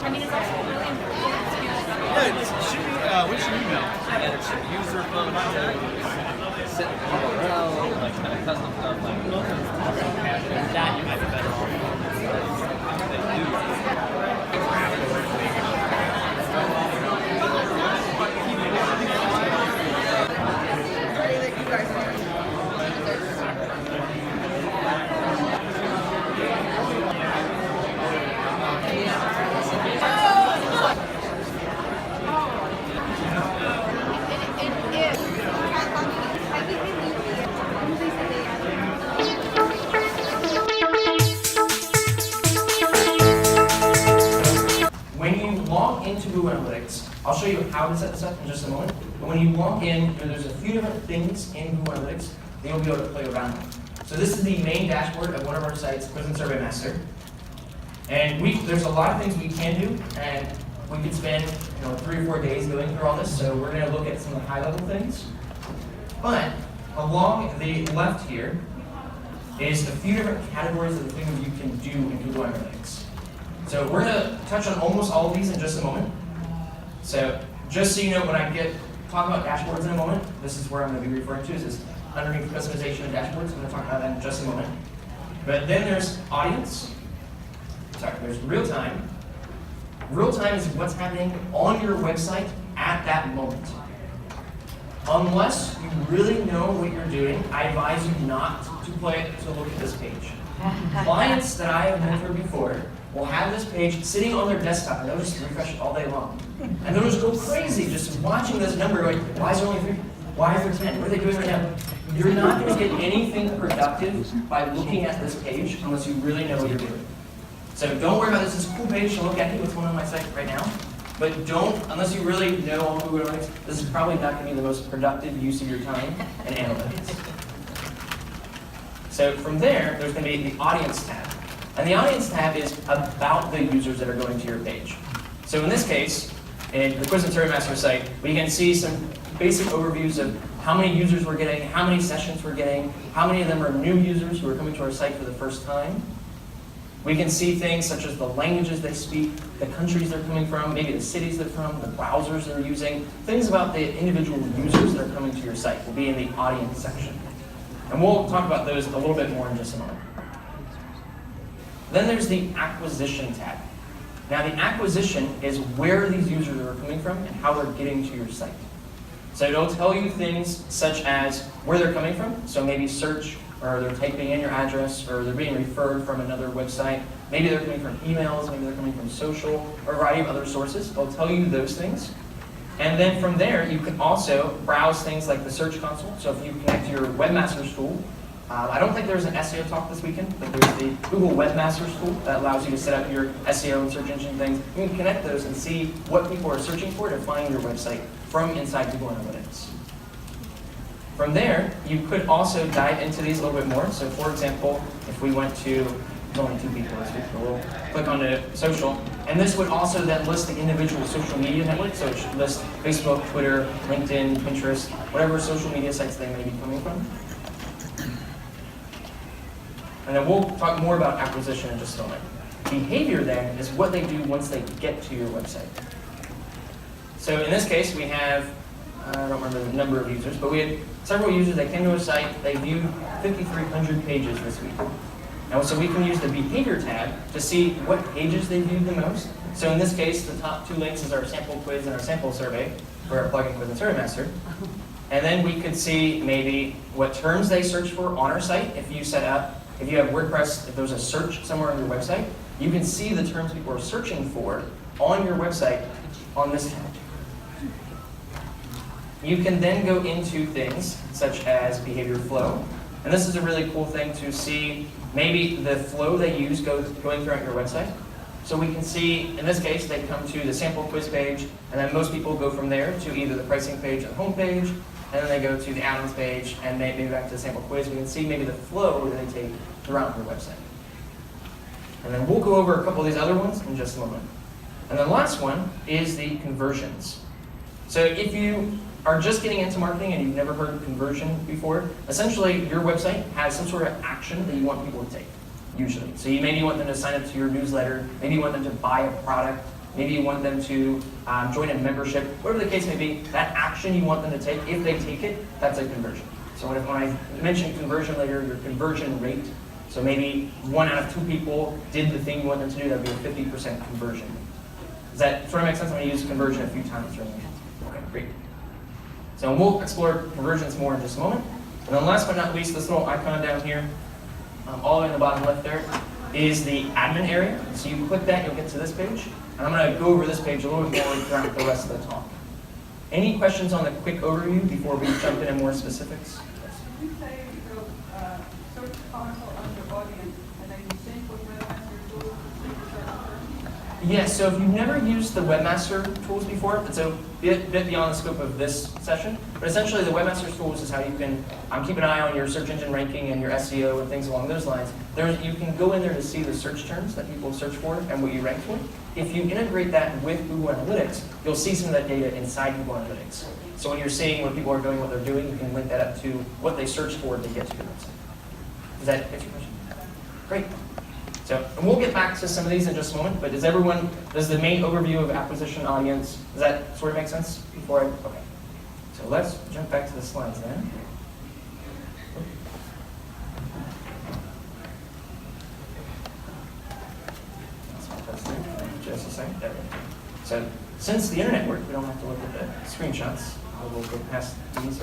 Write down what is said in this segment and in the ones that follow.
I mean, it's also really important to Yeah, which email? User phone set URL, like kind of custom stuff like that. You might be better off. Into Google Analytics. I'll show you how to set this up in just a moment. But when you log in, there's a few different things in Google Analytics that you'll be able to play around with. So this is the main dashboard of one of our sites, Quiz and Survey Master. And there's a lot of things we can do, and we could spend 3 or 4 days going through all this. So we're going to look at some of the high-level things. But along the left here is a few different categories of the things you can do in Google Analytics. So we're going to touch on almost all of these in just a moment. So just so you know, when I talk about dashboards in a moment, this is where I'm going to be referring to, is underneath customization of dashboards. I'm going to talk about that in just a moment. But then there's audience. There's real time. Real time is what's happening on your website at that moment. Unless you really know what you're doing, I advise you not to look at this page. Clients that I have mentored before will have this page sitting on their desktop, and they'll just refresh it all day long. And they'll just go crazy just watching this number going, why is there only 3? Why is there 10? What are they doing right now? You're not going to get anything productive by looking at this page unless you really know what you're doing. So don't worry about this. It's a cool page to look at. What's going on my site right now. But don't, unless you really know all Google Analytics, this is probably not going to be the most productive use of your time in analytics. So from there, there's going to be the audience tab. And the audience tab is about the users that are going to your page. So in this case, in the Quiz and Survey Master site, we can see some basic overviews of how many users we're getting, how many sessions we're getting, how many of them are new users who are coming to our site for the first time. We can see things such as the languages they speak, the countries they're coming from, maybe the cities they're from, the browsers they're using. Things about the individual users that are coming to your site will be in the audience section. And we'll talk about those a little bit more in just a moment. Then there's the acquisition tab. Now the acquisition is where these users are coming from and how they're getting to your site. So it'll tell you things such as where they're coming from, so maybe search, or they're typing in your address, or they're being referred from another website. Maybe they're coming from emails, maybe they're coming from social, or a variety of other sources. It'll tell you those things. And then from there, you can also browse things like the Search Console. So if you connect to your Webmaster Tool, I don't think there's an SEO talk this weekend, but there's the Google Webmaster Tool that allows you to set up your SEO and search engine things. You can connect those and see what people are searching for to find your website from inside Google Analytics. From there, you could also dive into these a little bit more. So for example, if we went to, there's only 2 people this week, so we'll click on the social. And this would also then list the individual social media networks. So it should list Facebook, Twitter, LinkedIn, Pinterest, whatever social media sites they may be coming from. And then we'll talk more about acquisition in just a moment. Behavior then is what they do once they get to your website. So in this case, we have, I don't remember the number of users, but we had several users that came to a site. They viewed 5,300 pages this week. And so we can use the behavior tab to see what pages they viewed the most. So in this case, the top 2 links is our sample quiz and our sample survey for our plugin Quiz and Survey Master. And then we could see maybe what terms they search for on our site. If you have WordPress, if there's a search somewhere on your website, you can see the terms people are searching for on your website on this tab. You can then go into things such as behavior flow. And this is a really cool thing to see maybe the flow they use going throughout your website. So we can see, in this case, they come to the sample quiz page, and then most people go from there to either the pricing page or the home page, and then they go to the add-ons page, and maybe back to the sample quiz. We can see maybe the flow that they take throughout your website. And then we'll go over a couple of these other ones in just a moment. And the last one is the conversions. So if you are just getting into marketing and you've never heard of conversion before, essentially your website has some sort of action that you want people to take, usually. So you maybe want them to sign up to your newsletter, maybe you want them to buy a product, maybe you want them to join a membership, whatever the case may be, that action you want them to take, if they take it, that's a conversion. So when I mention conversion later, your conversion rate, so maybe 1 out of 2 people did the thing you want them to do, that would be a 50% conversion. Does that sort of make sense? I'm going to use conversion a few times during the Okay, great. So we'll explore conversions more in just a moment. And then last but not least, this little icon down here, all the way in the bottom left there, is the admin area. So you click that, you'll get to this page. And I'm going to go over this page a little bit more throughout the rest of the talk. Any questions on the quick overview before we jump into more specifics? You say you go search console under audience, and then you sync with Webmaster Tools to sync with server. Yes, so if you've never used the Webmaster Tools before, it's a bit beyond the scope of this session, but essentially the Webmaster Tools is how you can keep an eye on your search engine ranking and your SEO and things along those lines. You can go in there to see the search terms that people search for and what you rank for. If you integrate that with Google Analytics, you'll see some of that data inside Google Analytics. So when you're seeing what people are doing, what they're doing, you can link that up to what they search for to get to your website. Does that answer your question? Great. So, and we'll get back to some of these in just a moment, but does the main overview of acquisition audience, does that sort of make sense okay. So let's jump back to the slides then. Just a second. There we go. So since the internet worked, we don't have to look at the screenshots. We'll go past these.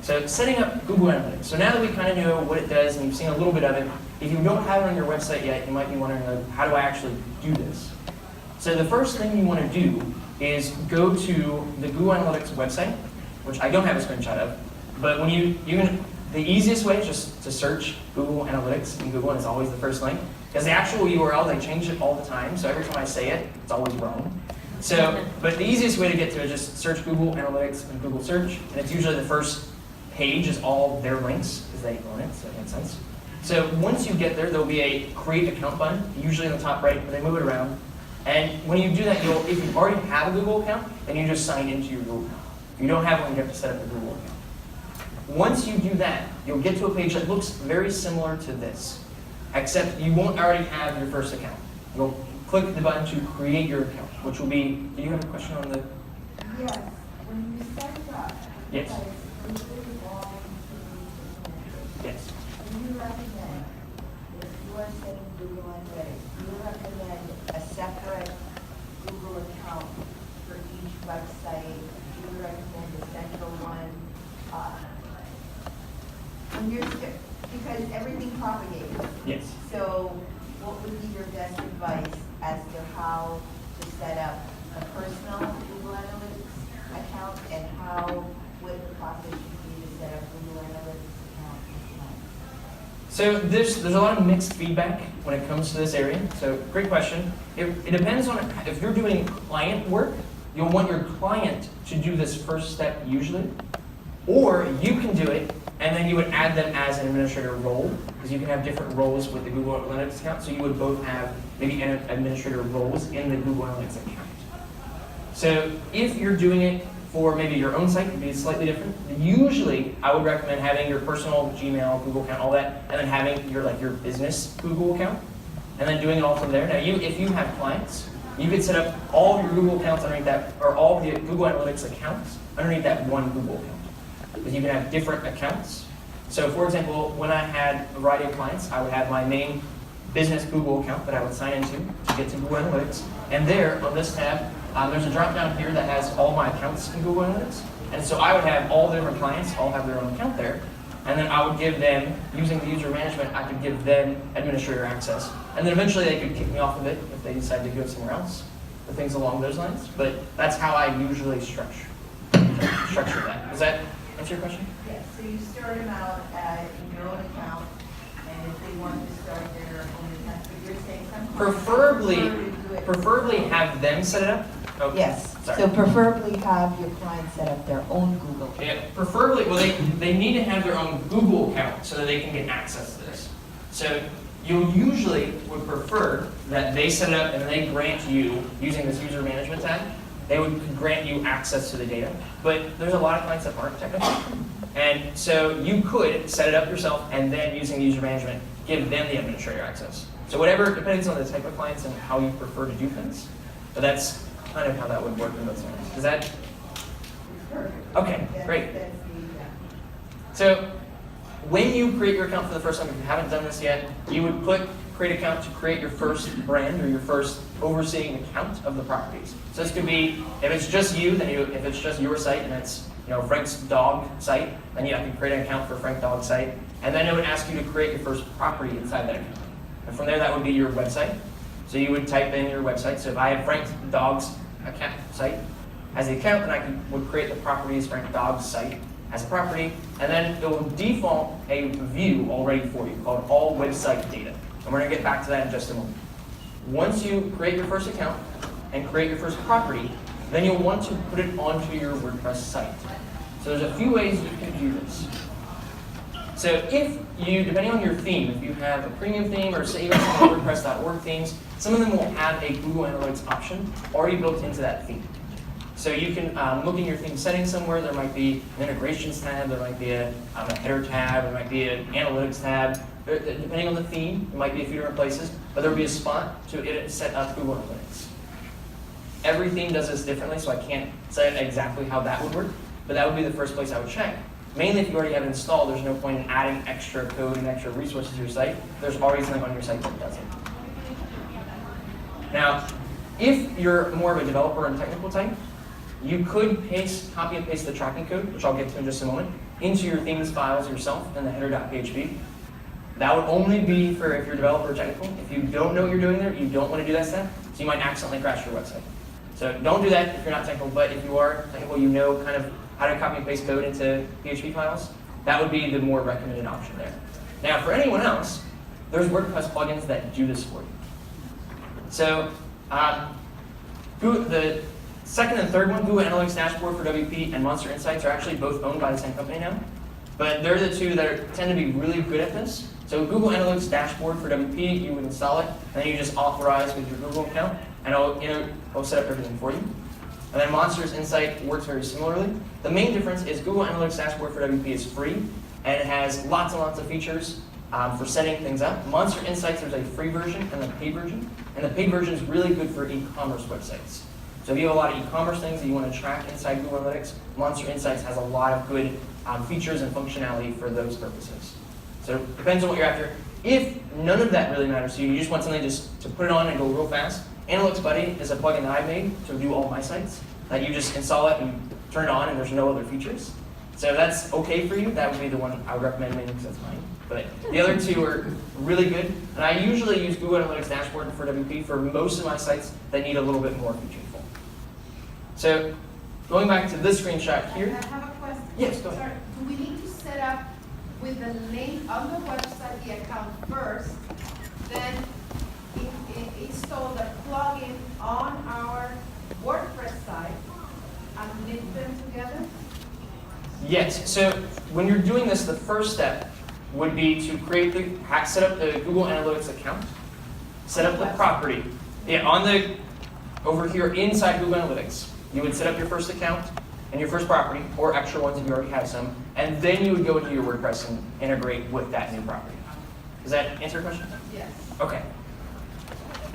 So setting up Google Analytics. So now that we kind of know what it does and you've seen a little bit of it, if you don't have it on your website yet, you might be wondering, how do I actually do this? So the first thing you want to do is go to the Google Analytics website, which I don't have a screenshot of, but when the easiest way is just to search Google Analytics in Google, and it's always the first link. Because the actual URL, they change it all the time, so every time I say it, it's always wrong. So, but the easiest way to get to it is just search Google Analytics in Google Search, and it's usually the first page is all their links, because they own it, so it makes sense. So once you get there, there'll be a create account button, usually in the top right, but they move it around. And when you do that, if you already have a Google account, then you just sign into your Google account. If you don't have one, you have to set up a Google account. Once you do that, you'll get to a page that looks very similar to this, except you won't already have your first account. You'll click the button to create your account, which will be, do you have a question on the? Yes, when you set it up, Yes. Yes. Do you recommend, if you are setting Google Analytics, do you recommend a separate Google account for each website? Do you recommend a central one? Because everything propagates. Yes. So what would be your best advice as to how to set up a personal Google Analytics account and what the process should be to set up Google Analytics account? So there's a lot of mixed feedback when it comes to this area. So great question. It depends on if you're doing client work, you'll want your client to do this first step usually, or you can do it and then you would add them as an administrator role, because you can have different roles with the Google Analytics account. So you would both have maybe administrator roles in the Google Analytics account. So if you're doing it for maybe your own site, it would be slightly different. Usually, I would recommend having your personal Gmail, Google account, all that, and then having your business Google account, and then doing it all from there. Now, if you have clients, you could set up all of your Google accounts underneath that, or all of the Google Analytics accounts underneath that one Google account. Because you can have different accounts. So, for example, when I had a variety of clients, I would have my main business Google account that I would sign into to get to Google Analytics, and there on this tab, there's a drop down here that has all my accounts in Google Analytics. And so I would have all the different clients all have their own account there. And then I would give them, using the user management, I could give them administrator access. And then eventually they could kick me off of it if they decide to go somewhere else, or things along those lines. But that's how I usually structure that. Does that answer your question? Yes, so you start them out in your own account, and if they want to start their own account, but you're saying some Preferably have them set it up. Oh, yes, sorry. so preferably have your client set up their own Google account. Yeah, preferably, well, they need to have their own Google account so that they can get access to this. So you usually would prefer that they set it up and then they grant you, using this user management tab, they would grant you access to the data. But there's a lot of clients that aren't technical. And so you could set it up yourself and then using the user management, give them the administrator access. So whatever, depends on the type of clients and how you prefer to do things. But that's kind of how that would work in those areas. Is that? Perfect. Okay, great. That's the, So when you create your account for the first time, if you haven't done this yet, you would click create account to create your first brand or your first overseeing account of the properties. So this could be, if it's just you, then if it's just your site and it's Frank's dog site, then I can create an account for Frank Dog site. And then it would ask you to create your first property inside that account. And from there, that would be your website. So you would type in your website. So if I have Frank's Dog's account site as the account, then I would create the properties Frank Dog's site as a property. And then it will default a view already for you called All Website Data. And we're going to get back to that in just a moment. Once you create your first account and create your first property, then you'll want to put it onto your WordPress site. So there's a few ways you can do this. So if you, depending on your theme, if you have a premium theme or say you have WordPress.org themes, some of them will have a Google Analytics option already built into that theme. So you can look in your theme settings somewhere. There might be an integrations tab, there might be a header tab, there might be an analytics tab. Depending on the theme, it might be a few different places, but there will be a spot to set up Google Analytics. Every theme does this differently, so I can't say exactly how that would work, but that would be the first place I would check. Mainly if you already have it installed, there's no point in adding extra code and extra resources to your site. There's already something on your site that does it. Now, if you're more of a developer and technical type, you could copy and paste the tracking code, which I'll get to in just a moment, into your themes files yourself in the header.php. That would only be for if you're a developer or technical. If you don't know what you're doing there, you don't want to do that step, so you might accidentally crash your website. So don't do that if you're not technical, but if you are technical, you know kind of how to copy and paste code into PHP files, that would be the more recommended option there. Now, for anyone else, there's WordPress plugins that do this for you. So the second and third one, Google Analytics Dashboard for WP and Monster Insights, are actually both owned by the same company now. But they're the two that tend to be really good at this. So Google Analytics Dashboard for WP, you would install it, and then you just authorize with your Google account, and it'll set up everything for you. And then Monsters Insight works very similarly. The main difference is Google Analytics Dashboard for WP is free, and it has lots and lots of features for setting things up. Monster Insights, there's a free version and a paid version, and the paid version is really good for e-commerce websites. So if you have a lot of e-commerce things that you want to track inside Google Analytics, Monster Insights has a lot of good features and functionality for those purposes. So it depends on what you're after. If none of that really matters to you, you just want something just to put it on and go real fast, Analytics Buddy is a plugin that I made to do all my sites. That you just install it and turn it on, and there's no other features. So if that's okay for you, that would be the one I would recommend mainly because that's mine. But the other two are really good. And I usually use Google Analytics Dashboard for WP for most of my sites that need a little bit more featureful. So going back to this screenshot here. I have a question. Yes, go ahead. Sorry, do we need to set up with the link on the website, the account first, then install the plugin on our WordPress site and link them together? Yes, so when you're doing this, the first step would be to set up the Google Analytics account, set up the property. Yeah, over here inside Google Analytics, you would set up your first account and your first property, or extra ones if you already have some, and then you would go into your WordPress and integrate with that new property. Does that answer your question? Yes. Okay.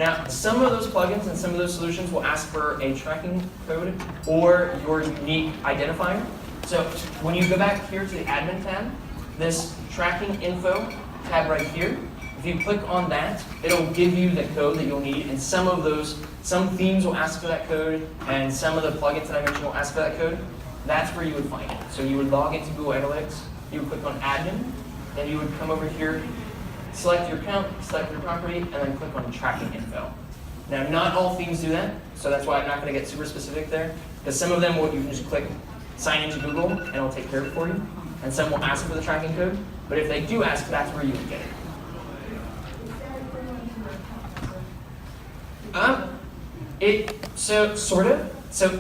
Now, some of those plugins and some of those solutions will ask for a tracking code or your unique identifier. So when you go back here to the admin tab, this tracking info tab right here, if you click on that, it'll give you the code that you'll need, and some themes will ask for that code, and some of the plugins that I mentioned will ask for that code. That's where you would find it. So you would log into Google Analytics, you would click on admin, then you would come over here, select your account, select your property, and then click on tracking info. Now, not all themes do that, so that's why I'm not going to get super specific there, because some of them you can just click sign into Google, and it'll take care of it for you, and some will ask for the tracking code, but if they do ask, that's where you would get it. Sort of. So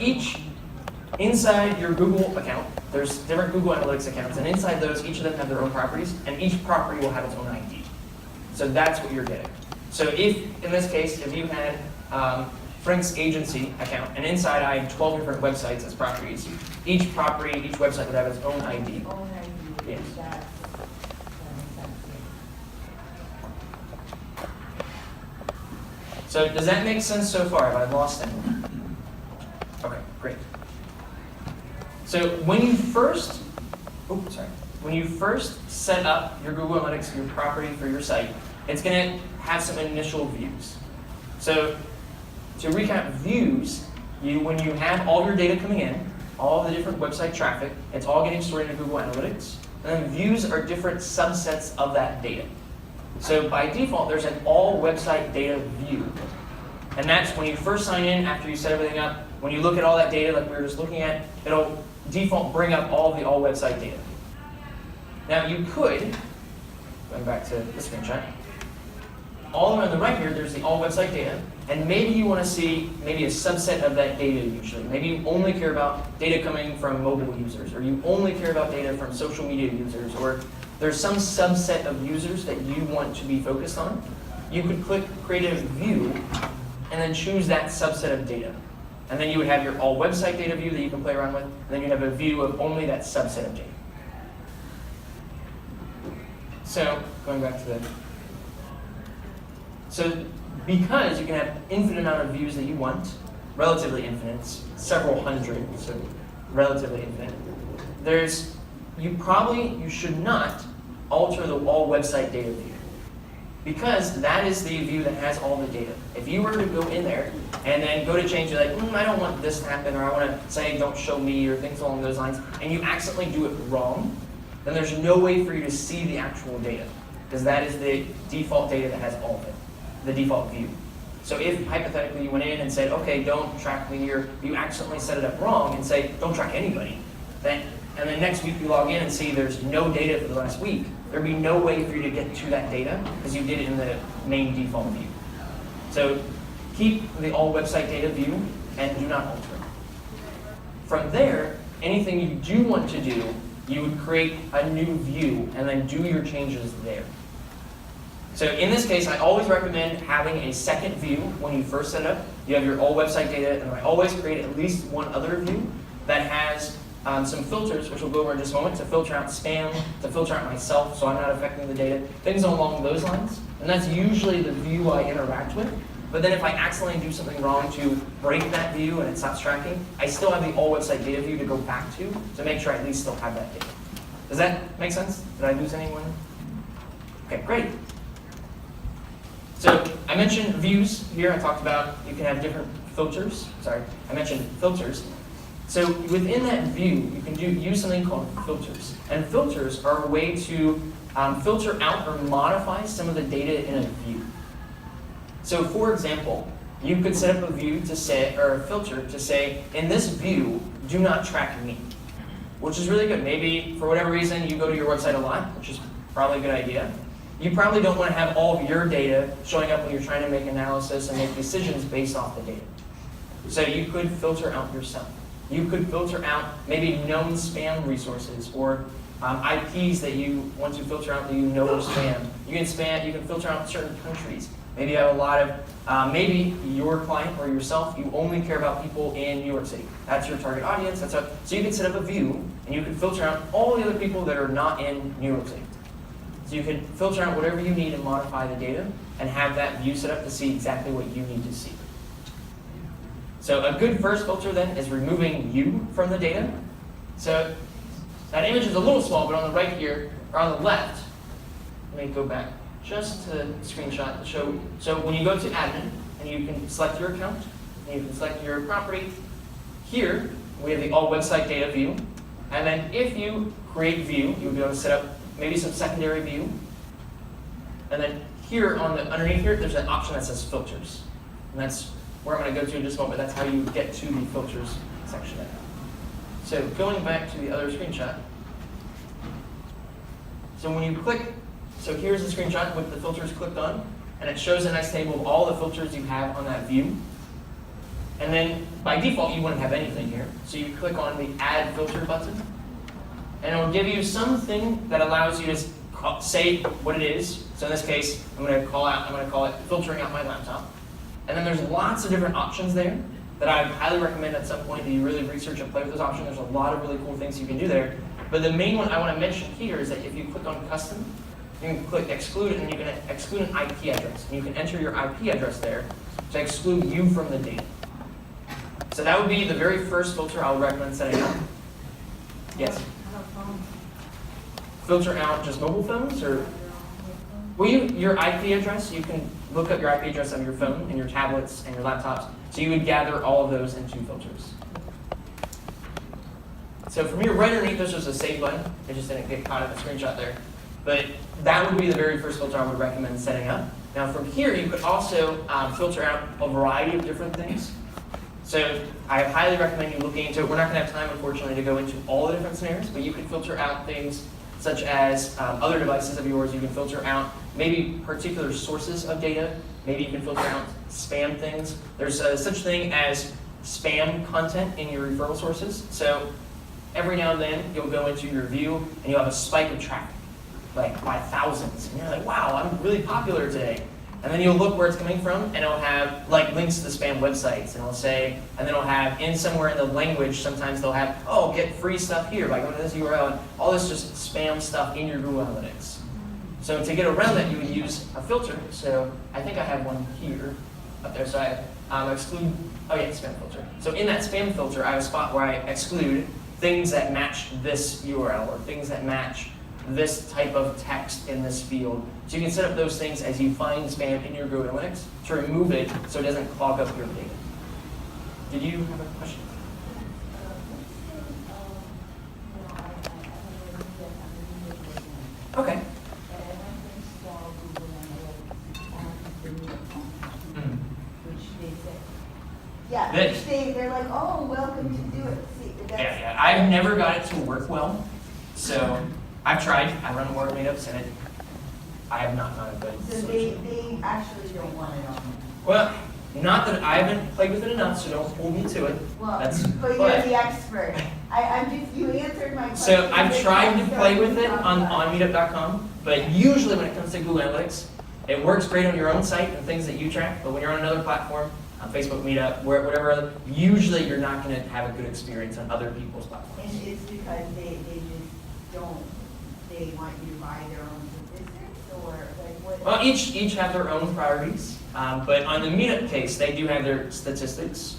inside your Google account, there's different Google Analytics accounts, and inside those, each of them have their own properties, and each property will have its own ID. So that's what you're getting. So in this case, if you had Frank's agency account, and inside I had 12 different websites as properties, each website would have its own ID. own ID. Yes. That makes sense. So does that make sense so far? Have I lost anyone? Okay, great. So when you first set up your Google Analytics, your property for your site, it's going to have some initial views. So to recap views, when you have all your data coming in, all the different website traffic, it's all getting stored into Google Analytics. And then views are different subsets of that data. So by default, there's an all website data view. And that's when you first sign in, after you set everything up, when you look at all that data like we were just looking at, it'll default bring up all of the all website data. Now you could, going back to the screenshot, all the way on the right here, there's the all website data, and maybe you want to see maybe a subset of that data usually. Maybe you only care about data coming from mobile users, or you only care about data from social media users, or there's some subset of users that you want to be focused on. You could click Create a View, and then choose that subset of data. And then you would have your all website data view that you can play around with, and then you have a view of only that subset of data. So, going back to the... So, because you can have infinite amount of views that you want, relatively infinite, several hundred, so relatively infinite, you should not alter the all website data view. Because that is the view that has all the data. If you were to go in there and then go to change, you're like, I don't want this to happen, or I want to say don't show me, or things along those lines, and you accidentally do it wrong, then there's no way for you to see the actual data. Because that is the default data that has all of it, the default view. So if hypothetically you went in and said, okay, don't track me, or you accidentally set it up wrong and say, don't track anybody, and then next week you log in and see there's no data for the last week, there'd be no way for you to get to that data because you did it in the main default view. So keep the all website data view and do not alter it. From there, anything you do want to do, you would create a new view and then do your changes there. So in this case, I always recommend having a second view when you first set it up. You have your all website data, and I always create at least one other view that has some filters, which we'll go over in just a moment, to filter out spam, to filter out myself so I'm not affecting the data, things along those lines. And that's usually the view I interact with. But then if I accidentally do something wrong to break that view and it stops tracking, I still have the all website data view to go back to make sure I at least still have that data. Does that make sense? Did I lose anyone? Okay, great. So I mentioned views here. I talked about you can have different filters. Sorry, I mentioned filters. So within that view, you can use something called filters. And filters are a way to filter out or modify some of the data in a view. So for example, you could set up a view to say, or a filter to say, in this view, do not track me, which is really good. Maybe for whatever reason, you go to your website a lot, which is probably a good idea. You probably don't want to have all of your data showing up when you're trying to make analysis and make decisions based off the data. So you could filter out yourself. You could filter out maybe known spam resources or IPs that you want to filter out that you know are spam. You can filter out certain countries. Maybe you have a lot of, maybe your client or yourself, you only care about people in New York City. That's your target audience. So you can set up a view and you can filter out all the other people that are not in New York City. So you can filter out whatever you need and modify the data and have that view set up to see exactly what you need to see. So a good first filter then is removing you from the data. So that image is a little small, but on the right here, or on the left, let me go back just to the screenshot to show. So when you go to admin, and you can select your account, and you can select your property, here we have the all website data view. And then if you create view, you'll be able to set up maybe some secondary view. And then here underneath here, there's an option that says filters. And that's where I'm going to go to in just a moment. That's how you get to the filters section. So going back to the other screenshot. So when you click, so here's the screenshot with the filters clicked on, and it shows a nice table of all the filters you have on that view. And then by default, you wouldn't have anything here. So you click on the Add Filter button, and it will give you something that allows you to say what it is. So in this case, I'm going to call it filtering out my laptop. And then there's lots of different options there that I highly recommend at some point that you really research and play with those options. There's a lot of really cool things you can do there. But the main one I want to mention here is that if you click on custom, you can click exclude, and you can exclude an IP address. And you can enter your IP address there. to exclude you from the data. So that would be the very first filter I would recommend setting up. Yes? Filter out just mobile phones, or your IP address, you can look up your IP address on your phone and your tablets and your laptops. So you would gather all of those into filters. So from here, right underneath this was a save button. I just didn't get caught in the screenshot there. But that would be the very first filter I would recommend setting up. Now from here, you could also filter out a variety of different things. So I highly recommend you looking into it. We're not going to have time, unfortunately, to go into all the different scenarios, but you can filter out things such as other devices of yours. You can filter out maybe particular sources of data. Maybe you can filter out spam things. There's such thing as spam content in your referral sources. So every now and then, you'll go into your view, and you'll have a spike of traffic, like by thousands. And you're like, wow, I'm really popular today. And then you'll look where it's coming from, and it'll have like links to the spam websites, and it'll say, and then it'll have in somewhere in the language, sometimes they'll have, oh, get free stuff here by going to this URL, and all this just spam stuff in your Google Analytics. So to get around that, you would use a filter. So I think I have one here, up there. So I exclude, oh yeah, spam filter. So in that spam filter, I have a spot where I exclude things that match this URL, or things that match this type of text in this field. So you can set up those things as you find spam in your Google Analytics to remove it so it doesn't clog up your data. Did you have a question? Okay. Yeah, That- which they're like, oh, welcome to do it. See, that's, Yeah. I've never got it to work well. So I've tried. I run more meetups, and I have not found a good so solution. they actually don't want it on. Well, not that I haven't played with it enough, so don't hold me to it. Well, That's, but you're the expert. I'm just, you answered my question. So I've tried to So play with you it talk on about it. meetup.com, but usually when it comes to Google Analytics, it works great on your own site and things that you track, but when you're on another platform, on Facebook Meetup, whatever other, usually you're not going to have a good experience on other people's platforms. And it's because they just don't, they want you to buy their own statistics, or like what? Well, each have their own priorities, but on the Meetup case, they do have their statistics,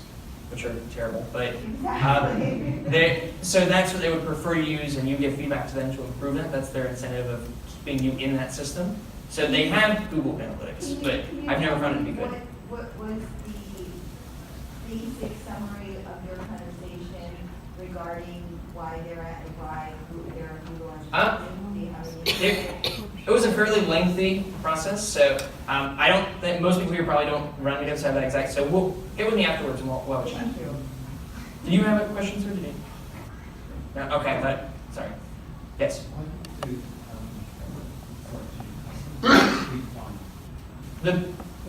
which are terrible, but Exactly. so that's what they would prefer to use, and you give feedback to them to improve it. That's their incentive of keeping you in that system. So they have Google Analytics, but Can you I've never tell found it to me be good. What was the basic summary of your conversation regarding why they're Google on? Do you have any? It was a fairly lengthy process, so I don't think most people here probably don't run meetups have that exact. So we'll get with me afterwards and we'll have a chat. Thank you. Do you have a question, sir? Did you? No. Okay, but sorry. Yes.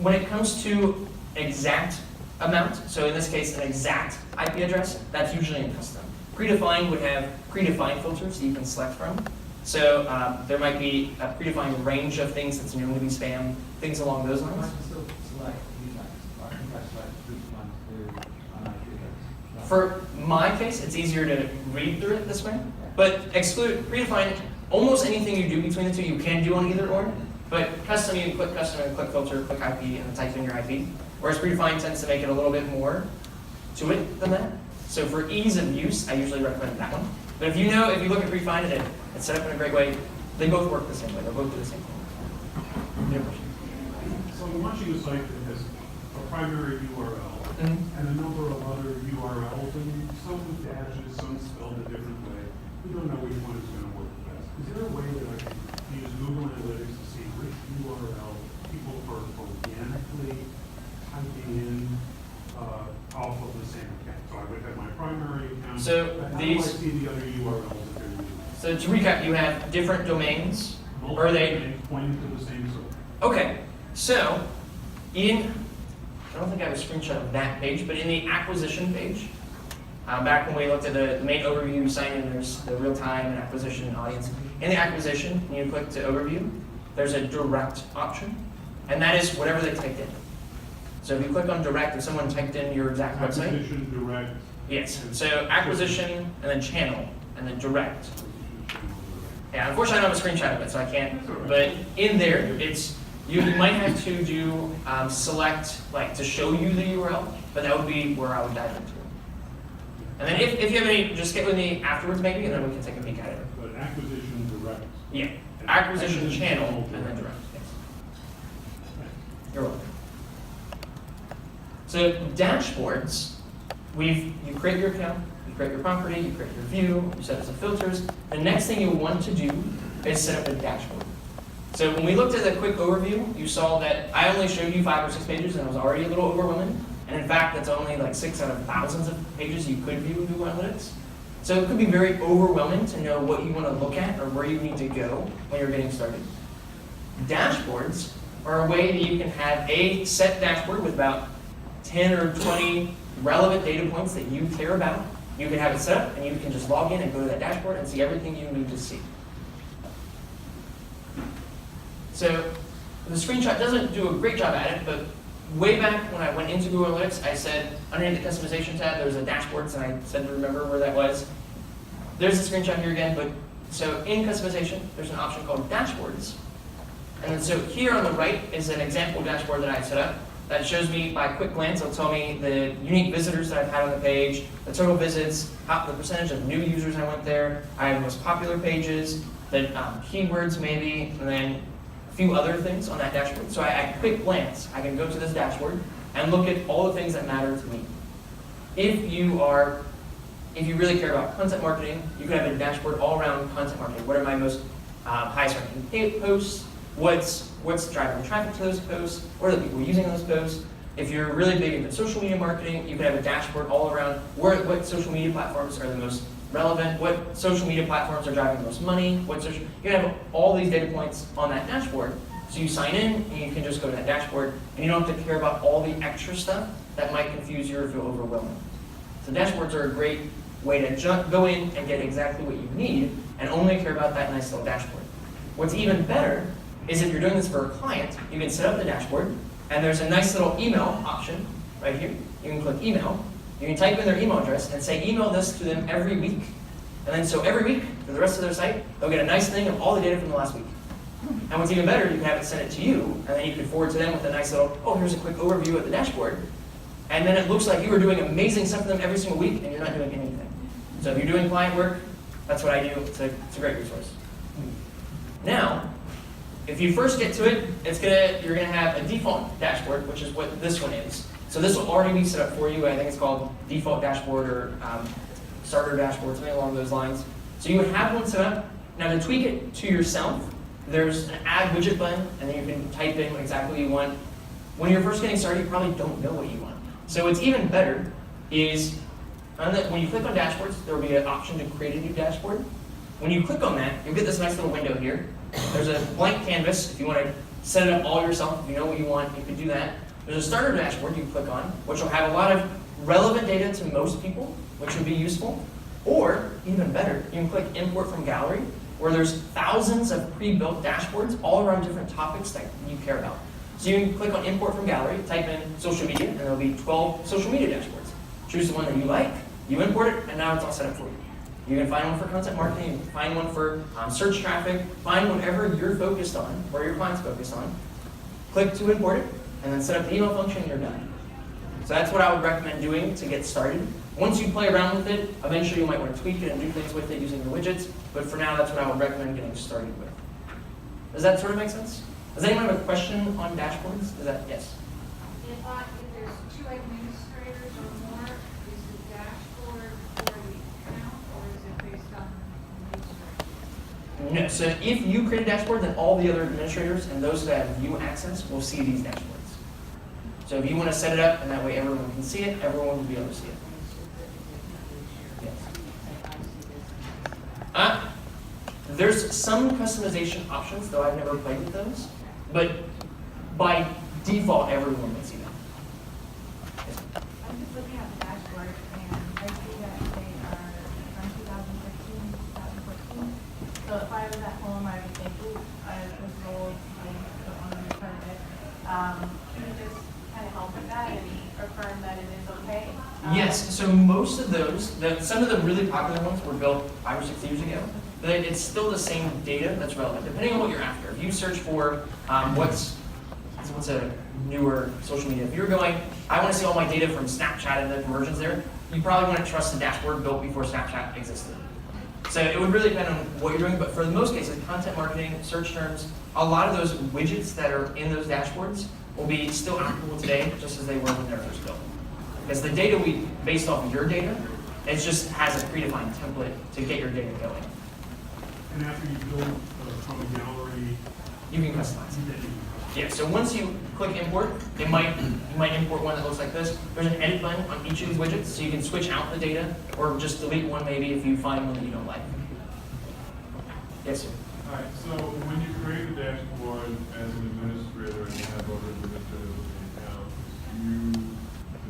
When it comes to exact amount, so in this case an exact IP address, that's usually in custom. Predefined would have predefined filters that you can select from. So there might be a predefined range of things that's known to be spam, things along those lines. For my case, it's easier to read through it this way. But exclude, predefine, almost anything you do between the two, you can do on either or. But custom, you can click custom and click filter, click IP, and then type in your IP. Whereas predefine tends to make it a little bit more to it than that. So for ease of use, I usually recommend that one. But if you look at predefine and it's set up in a great way, they both work the same way. They'll both do the same thing. Your question? So I'm watching a site that has a primary URL and a number of other URLs, and some with dashes, some spelled a different way. We don't know which one is going to work best. Is there a way that I can use Google Analytics to see which URL people are organically typing in off of the same account? So I would have my primary account. So but how these- do I see the other URLs that they're using? So to recap, you have different domains. Multiple Are they? domains pointing to the same source. Okay, so I don't think I have a screenshot of that page, but in the acquisition page, back when we looked at the main overview, sign in, there's the real-time and acquisition and audience. In the acquisition, when you click to overview, there's a direct option, and that is whatever they typed in. So if you click on direct, if someone typed in your exact website, Acquisition, direct. yes. So acquisition, and then channel, and then direct. Yeah, unfortunately I don't have a screenshot of it, so I can't. But in there, it's You might have to do select, like, to show you the URL, but that would be where I would dive into. And then if you have any, just get with me afterwards maybe, and then we can take a peek at it. But acquisition direct. Yeah, acquisition channel, and then direct, yes. You're welcome. So dashboards, you create your account, you create your property, you create your view, you set up some filters. The next thing you want to do is set up a dashboard. So when we looked at the quick overview, you saw that I only showed you 5 or 6 pages and it was already a little overwhelming. And in fact, that's only like 6 out of thousands of pages you could view in Google Analytics. So it could be very overwhelming to know what you want to look at or where you need to go when you're getting started. Dashboards are a way that you can have a set dashboard with about 10 or 20 relevant data points that you care about. You can have it set up and you can just log in and go to that dashboard and see everything you need to see. So the screenshot doesn't do a great job at it, but way back when I went into Google Analytics, I said underneath the customization tab, there was a dashboards, and I said to remember where that was. There's a screenshot here again, but so in customization, there's an option called dashboards. And then so here on the right is an example dashboard that I set up that shows me by quick glance, it'll tell me the unique visitors that I've had on the page, the total visits, the percentage of new users I went there, I have the most popular pages, the keywords maybe, and then a few other things on that dashboard. So at quick glance, I can go to this dashboard and look at all the things that matter to me. If you really care about content marketing, you could have a dashboard all around content marketing. What are my most highest ranking posts? What's driving traffic to those posts? What are the people using those posts? If you're really big into social media marketing, you could have a dashboard all around what social media platforms are the most relevant, what social media platforms are driving the most money, you can have all these data points on that dashboard. So you sign in, and you can just go to that dashboard, and you don't have to care about all the extra stuff that might confuse you or feel overwhelming. So dashboards are a great way to go in and get exactly what you need, and only care about that nice little dashboard. What's even better is if you're doing this for a client, you can set up the dashboard, and there's a nice little email option right here. You can click email. You can type in their email address and say email this to them every week. And then so every week, for the rest of their site, they'll get a nice thing of all the data from the last week. And what's even better, you can have it send it to you, and then you can forward to them with a nice little, oh, here's a quick overview of the dashboard. And then it looks like you are doing amazing stuff for them every single week, and you're not doing anything. So if you're doing client work, that's what I do. It's a great resource. Now, if you first get to it, you're gonna have a default dashboard, which is what this one is. So this will already be set up for you. I think it's called default dashboard or starter dashboard, something along those lines. So you would have one set up. Now to tweak it to yourself, there's an add widget button, and then you can type in exactly what you want. When you're first getting started, you probably don't know what you want. So what's even better is when you click on dashboards, there will be an option to create a new dashboard. When you click on that, you'll get this nice little window here. There's a blank canvas. If you want to set it up all yourself, if you know what you want, you can do that. There's a starter dashboard you can click on, which will have a lot of relevant data to most people, which would be useful. Or, even better, you can click import from gallery, where there's thousands of pre-built dashboards all around different topics that you care about. So you can click on import from gallery, type in social media, and there'll be 12 social media dashboards. Choose the one that you like, you import it, and now it's all set up for you. You can find one for content marketing, you can find one for search traffic, find whatever you're focused on, or your client's focused on. Click to import it, and then set up the email function, and you're done. So that's what I would recommend doing to get started. Once you play around with it, eventually you might want to tweak it and do things with it using your widgets, but for now, that's what I would recommend getting started with. Does that sort of make sense? Does anyone have a question on dashboards? Is that, yes? If there's 2 administrators or more, is the dashboard for the account, or is it based on administrator? No, so if you create a dashboard, then all the other administrators and those that have view access will see these dashboards. So if you want to set it up, and that way everyone can see it, everyone will be able to see it. Yes. There's some customization options, though I've never played with those. But by default, everyone can see them. Yes. I'm just looking at the dashboard, and I see that they are from 2015, 2014. So if I was at home, I would think, ooh, I was old, I don't want to return it. Can you just kind of help with that and affirm that it is okay? Yes, so most of those, some of the really popular ones were built 5 or 6 years ago. But it's still the same data that's relevant, depending on what you're after. If you search for what's what's a newer social media? If you're going, I want to see all my data from Snapchat and the conversions there, you probably wouldn't trust the dashboard built before Snapchat existed. So it would really depend on what you're doing, but for the most cases, content marketing, search terms, a lot of those widgets that are in those dashboards will be still applicable today, just as they were when they were first built. Because the data based off of your data, it just has a predefined template to get your data going. And after you build from a gallery, You can customize it. then you can Yeah, so once you click import, you might import one that looks like this. There's an edit button on each of these widgets, so you can switch out the data, or just delete one maybe if you find one that you don't like. Yes, sir. All right, so when you create a dashboard as an administrator and you have other administrators with the accounts,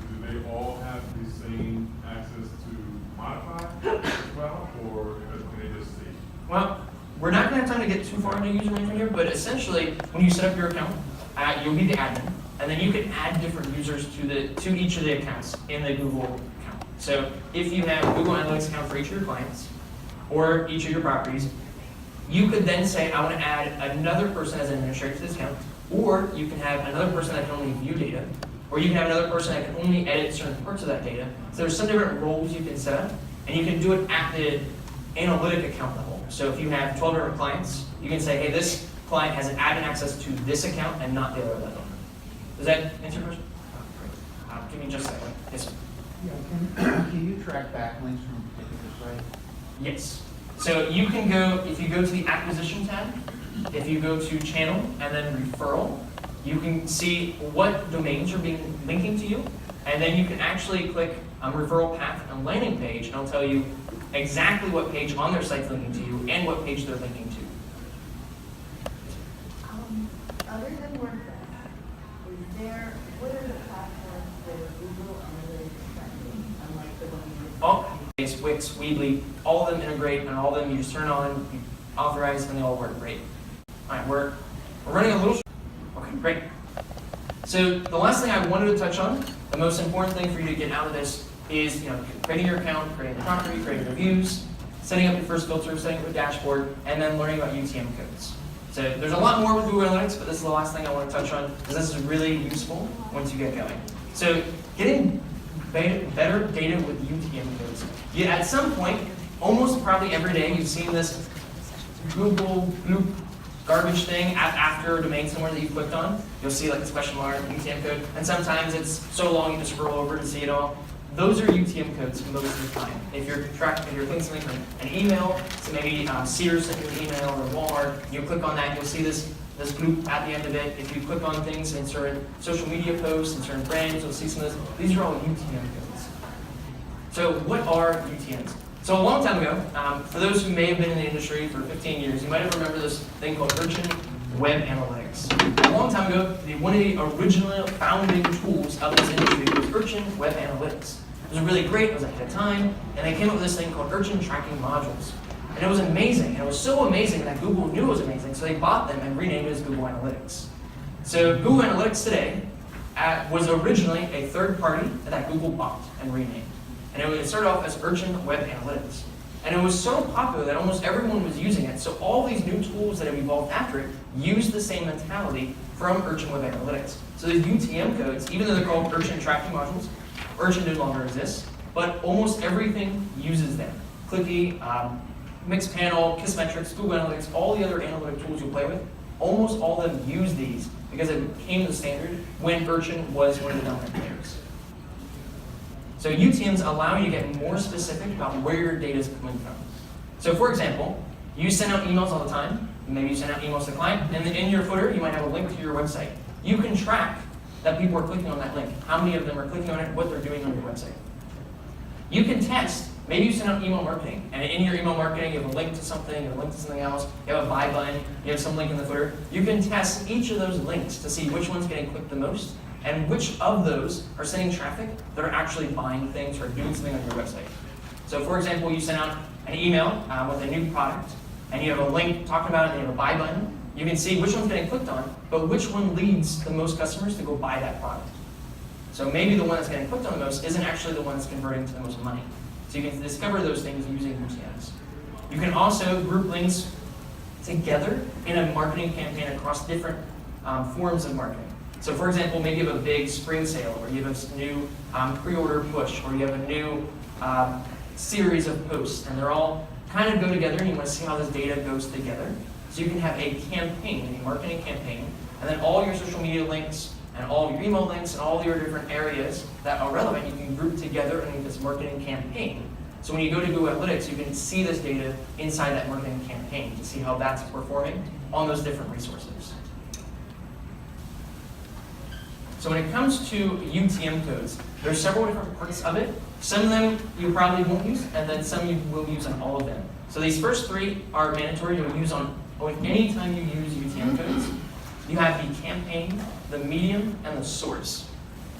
do they all have the same access to modify as well, or can they just see? Well, we're not going to have time to get too far into user management here, but essentially, when you set up your account, you'll be the admin, and then you can add different users to each of the accounts in the Google account. So if you have a Google Analytics account for each of your clients, or each of your properties, you could then say, I want to add another person as an administrator to this account, or you can have another person that can only view data, or you can have another person that can only edit certain parts of that data. So there's some different roles you can set up, and you can do it at the analytic account level. So if you have 12 different clients, you can say, hey, this client has an admin access to this account and not the other level. Does that answer your question? Oh, great. Give me just a second. Yes, sir. Yeah, can you track backlinks from a particular site? Yes. So you can go, if you go to the acquisition tab, if you go to channel and then referral, you can see what domains are being linking to you, and then you can actually click on referral path and landing page, and it'll tell you exactly what page on their site's linking to you and what page they're linking to. Other than WordPress, what are the platforms that are Google Analytics friendly, unlike the one you just All Wix, Weebly, all of them integrate, and all of them you just turn on, you authorize, and they all work great. All right, we're running a little short. Okay, great. So the last thing I wanted to touch on, the most important thing for you to get out of this is creating your account, creating the property, creating reviews, setting up your first filter, setting up a dashboard, and then learning about UTM codes. So there's a lot more with Google Analytics, but this is the last thing I want to touch on because this is really useful once you get going. So getting better data with UTM codes. At some point, almost probably every day, you've seen this Google bloop garbage thing after a domain somewhere that you clicked on. You'll see like this question mark, UTM code, and sometimes it's so long you just scroll over to see it all. Those are UTM codes most of the time. If you're clicking something from an email, so maybe Sears sent you an email or Walmart, you click on that, you'll see this bloop at the end of it. If you click on things in certain social media posts and certain brands, you'll see some of those. These are all UTM codes. So what are UTMs? So a long time ago, for those who may have been in the industry for 15 years, you might have remembered this thing called Urchin Web Analytics. A long time ago, one of the original founding tools of this industry was Urchin Web Analytics. It was really great, it was ahead of time, and they came up with this thing called Urchin Tracking Modules. And it was amazing, and it was so amazing that Google knew it was amazing, so they bought them and renamed it as Google Analytics. So Google Analytics today was originally a third party that Google bought and renamed. And it started off as Urchin Web Analytics. And it was so popular that almost everyone was using it. So all these new tools that have evolved after it use the same mentality from Urchin Web Analytics. So these UTM codes, even though they're called Urchin Tracking Modules, Urchin no longer exists, but almost everything uses them. Clicky, Mixpanel, Kissmetrics, Google Analytics, all the other analytic tools you play with, almost all of them use these because it became the standard when Urchin was one of the dominant players. So UTMs allow you to get more specific about where your data is coming from. So for example, you send out emails all the time. Maybe you send out emails to the client, and in your footer, you might have a link to your website. You can track that people are clicking on that link, how many of them are clicking on it, what they're doing on your website. You can test. Maybe you send out email marketing, and in your email marketing, you have a link to something, or a link to something else, you have a buy button, you have some link in the footer. You can test each of those links to see which one's getting clicked the most, and which of those are sending traffic that are actually buying things or doing something on your website. So for example, you send out an email with a new product, and you have a link talking about it, and you have a buy button. You can see which one's getting clicked on, but which one leads the most customers to go buy that product. So maybe the one that's getting clicked on the most isn't actually the one that's converting to the most money. So you can discover those things using UTMs. You can also group links together in a marketing campaign across different forms of marketing. So for example, maybe you have a big spring sale, or you have a new pre-order push, or you have a new series of posts, and they're all kind of go together, and you want to see how this data goes together. So you can have a campaign, a marketing campaign, and then all your social media links, and all your email links, and all your different areas that are relevant, you can group together underneath this marketing campaign. So when you go to Google Analytics, you can see this data inside that marketing campaign to see how that's performing on those different resources. So when it comes to UTM codes, there are several different parts of it. Some of them you probably won't use, and then some you will use on all of them. So these first three are mandatory to use on any time you use UTM codes. You have the campaign, the medium, and the source.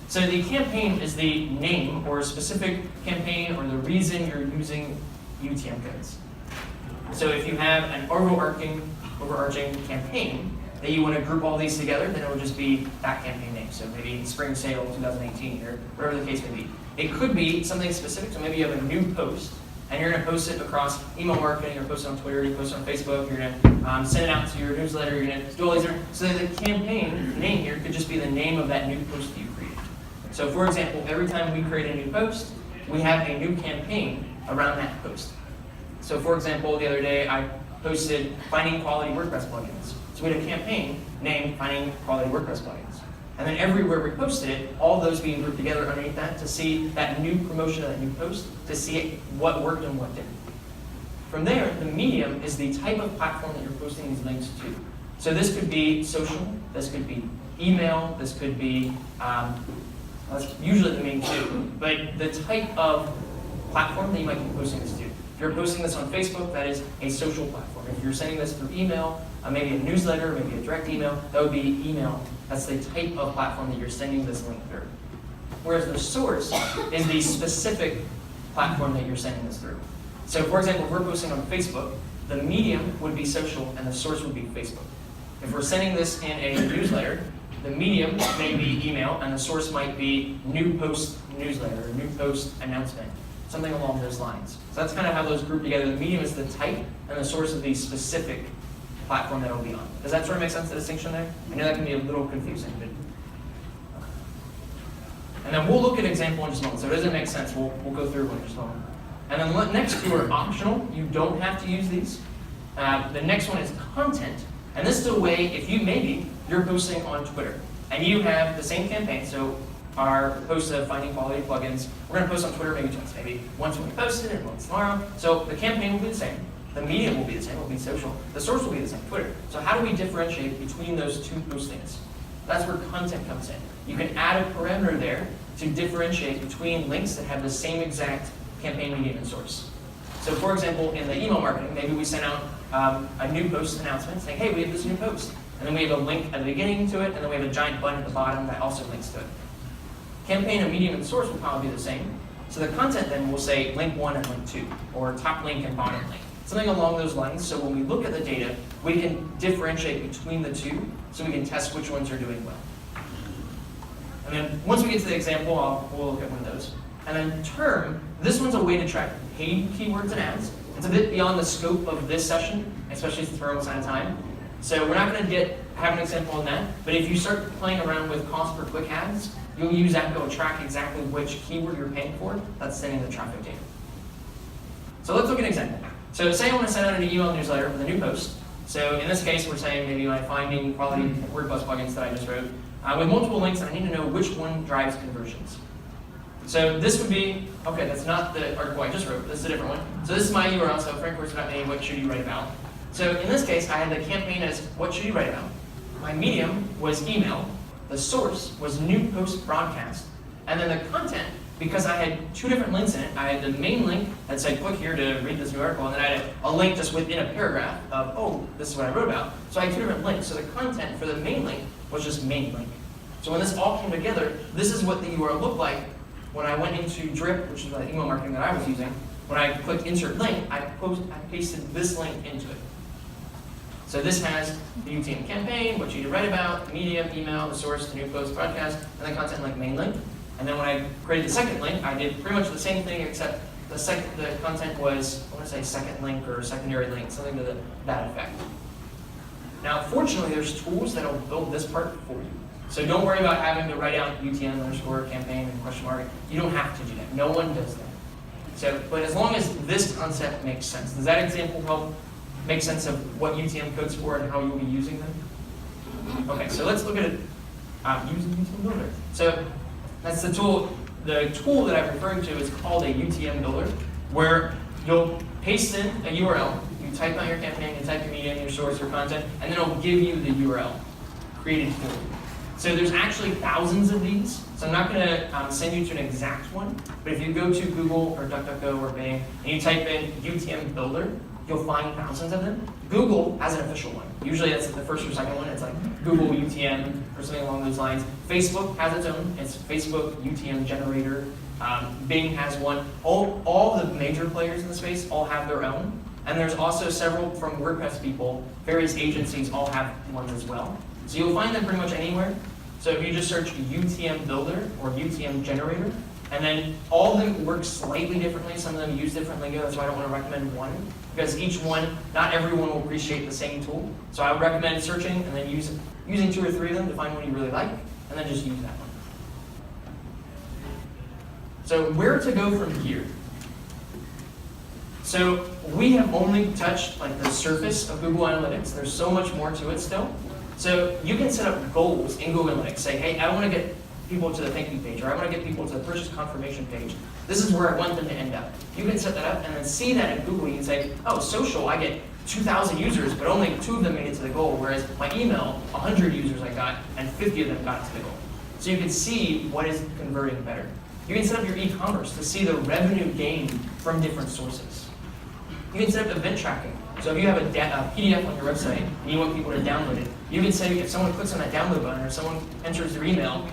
So the campaign is the name or a specific campaign or the reason you're using UTM codes. So if you have an overarching campaign that you want to group all these together, then it will just be that campaign name. So maybe Spring Sale 2018 or whatever the case may be. It could be something specific, so maybe you have a new post and you're going to post it across email marketing, or post it on Twitter, you post it on Facebook, you're going to send it out to your newsletter, you're going to do all these different, so the campaign name here could just be the name of that new post that you created. So for example, every time we create a new post, we have a new campaign around that post. So for example, the other day I posted finding quality WordPress plugins. So we had a campaign named finding quality WordPress plugins. And then everywhere we posted it, all those being grouped together underneath that to see that new promotion of that new post, to see what worked and what didn't. From there, the medium is the type of platform that you're posting these links to. So this could be social, this could be email, this could be, that's usually the main two, but the type of platform that you might be posting this to. If you're posting this on Facebook, that is a social platform. If you're sending this through email, maybe a newsletter, maybe a direct email, that would be email. That's the type of platform that you're sending this link through. Whereas the source is the specific platform that you're sending this through. So for example, if we're posting on Facebook, the medium would be social and the source would be Facebook. If we're sending this in a newsletter, the medium may be email and the source might be new post newsletter, or new post announcement, something along those lines. So that's kind of how those group together. The medium is the type and the source is the specific platform that it'll be on. Does that sort of make sense, the distinction there? I know that can be a little confusing, but. And then we'll look at an example in just a moment. So if it doesn't make sense, we'll go through one in just a moment. And then the next two are optional. You don't have to use these. The next one is content. And this is a way, if you're posting on Twitter and you have the same campaign, so our post of finding quality plugins, we're going to post on Twitter maybe twice, maybe once when we post it and once tomorrow. So the campaign will be the same. The medium will be the same, it will be social. The source will be the same, Twitter. So how do we differentiate between those two postings? That's where content comes in. You can add a parameter there to differentiate between links that have the same exact campaign medium and source. So for example, in the email marketing, maybe we send out a new post announcement saying, hey, we have this new post. And then we have a link at the beginning to it, and then we have a giant button at the bottom that also links to it. Campaign and medium and source will probably be the same. So the content then will say link 1 and link 2, or top link and bottom link. Something along those lines, so when we look at the data, we can differentiate between the two, so we can test which ones are doing well. And then once we get to the example, we'll look at one of those. And then term, this one's a way to track paid keywords and ads. It's a bit beyond the scope of this session, especially since we're almost out of time. So we're not going to have an example on that, but if you start playing around with cost per click ads, you'll use that to go track exactly which keyword you're paying for. That's sending the traffic data. So let's look at an example. So say I want to send out an email newsletter with a new post. So in this case, we're saying maybe my finding quality WordPress plugins that I just wrote with multiple links, and I need to know which one drives conversions. So this would be, okay, that's not the article I just wrote, this is a different one. So this is my URL, so frankworks.me, what should you write about? So in this case, I had the campaign as what should you write about? My medium was email, the source was new post broadcast, and then the content, because I had two different links in it, I had the main link that said click here to read this new article, and then I had a link just within a paragraph of, oh, this is what I wrote about. So I had two different links. So the content for the main link was just main link. So when this all came together, this is what the URL looked like when I went into Drip, which is the email marketing that I was using. When I clicked insert link, I pasted this link into it. So this has the UTM campaign, what you need to write about, the medium, email, the source, the new post, broadcast, and the content link main link. And then when I created the second link, I did pretty much the same thing, except the content was, I want to say second link or secondary link, something to that effect. Now, fortunately, there's tools that will build this part for you. So don't worry about having to write out UTM underscore campaign and question mark. You don't have to do that. No one does that. So, but as long as this concept makes sense. Does that example help make sense of what UTM codes for and how you'll be using them? Okay, so let's look at it using UTM Builder. So that's the tool. The tool that I'm referring to is called a UTM Builder, where you'll paste in a URL, you type out your campaign, you type your medium, your source, your content, and then it'll give you the URL created for you. So there's actually thousands of these, so I'm not going to send you to an exact one, but if you go to Google or DuckDuckGo or Bing, and you type in UTM Builder, you'll find thousands of them. Google has an official one. Usually that's the first or second one. It's like Google UTM or something along those lines. Facebook has its own. It's Facebook UTM Generator. Bing has one. All the major players in the space all have their own. And there's also several from WordPress people. Various agencies all have ones as well. So you'll find them pretty much anywhere. So if you just search UTM Builder or UTM Generator, and then all of them work slightly differently. Some of them use different lingo. That's why I don't want to recommend one. Because each one, not everyone will appreciate the same tool. So I would recommend searching and then using 2 or 3 of them to find one you really like, and then just use that one. So where to go from here? So we have only touched like the surface of Google Analytics. There's so much more to it still. So you can set up goals in Google Analytics. Say, hey, I want to get people to the thank you page, or I want to get people to the purchase confirmation page. This is where I want them to end up. You can set that up and then see that in Google. You can say, oh, social, I get 2,000 users, but only 2 of them made it to the goal, whereas my email, 100 users I got, and 50 of them got to the goal. So you can see what is converting better. You can set up your e-commerce to see the revenue gain from different sources. You can set up event tracking. So if you have a PDF on your website and you want people to download it, you can say if someone clicks on that download button or someone enters their email,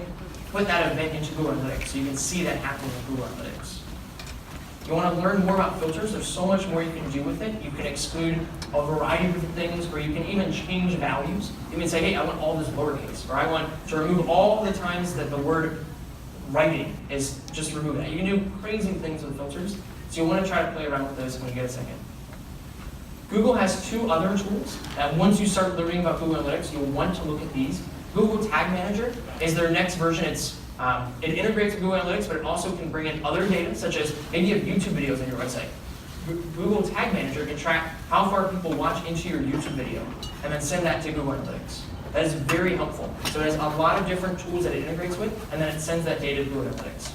put that event into Google Analytics so you can see that happening in Google Analytics. You want to learn more about filters? There's so much more you can do with it. You can exclude a variety of different things, or you can even change values. You can say, hey, I want all this lowercase, or I want to remove all the times that the word writing is just remove that. You can do crazy things with filters, so you'll want to try to play around with those when you get a second. Google has 2 other tools that once you start learning about Google Analytics, you'll want to look at these. Google Tag Manager is their next version. It integrates with Google Analytics, but it also can bring in other data, such as maybe you have YouTube videos on your website. Google Tag Manager can track how far people watch into your YouTube video, and then send that to Google Analytics. That is very helpful. So it has a lot of different tools that it integrates with, and then it sends that data to Google Analytics.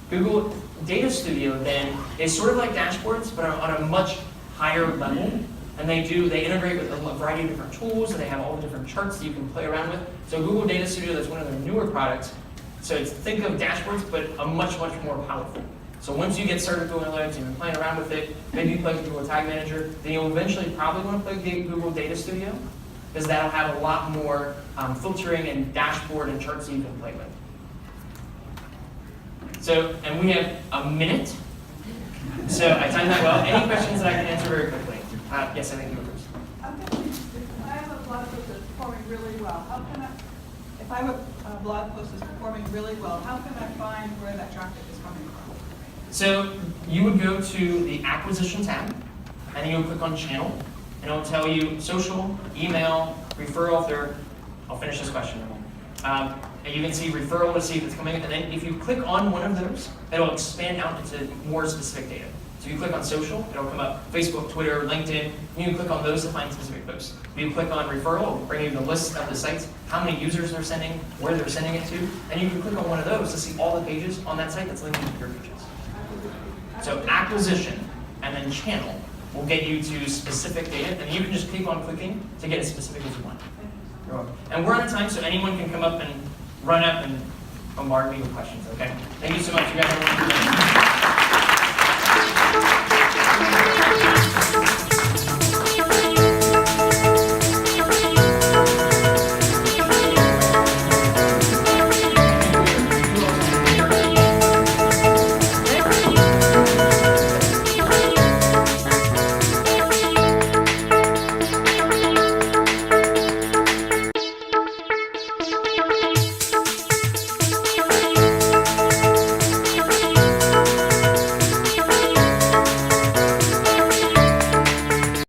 Google Data Studio then is sort of like dashboards, but on a much higher level. And they integrate with a variety of different tools, and they have all the different charts that you can play around with. So Google Data Studio, that's one of their newer products. So think of dashboards, but a much, much more powerful. So once you get started with Google Analytics, you've been playing around with it, maybe you play with Google Tag Manager, then you'll eventually probably want to play Google Data Studio, because that'll have a lot more filtering and dashboard and charts that you can play with. So, and we have a minute. So I timed that well. Any questions that I can answer very quickly? Yes, I think you were first. I'm thinking, if I have a blog post that's performing really well, if I have a blog post that's performing really well, how can I find where that traffic is coming from? So you would go to the acquisition tab, and then you'll click on channel, and it'll tell you social, email, referral. I'll finish this question. And you can see referral to see if it's coming in. And then if you click on one of those, it'll expand out into more specific data. So you click on social, it'll come up Facebook, Twitter, LinkedIn. You can click on those to find specific posts. If you click on referral, it'll bring you the list of the sites, how many users they're sending, where they're sending it to. And you can click on one of those to see all the pages on that site that's linked to your pages. So acquisition and then channel will get you to specific data, and you can just keep on clicking to get as specific as you want. You're welcome. And we're out of time, so anyone can come up and run up and bombard me with questions, okay? Thank you so much. You guys have a wonderful day.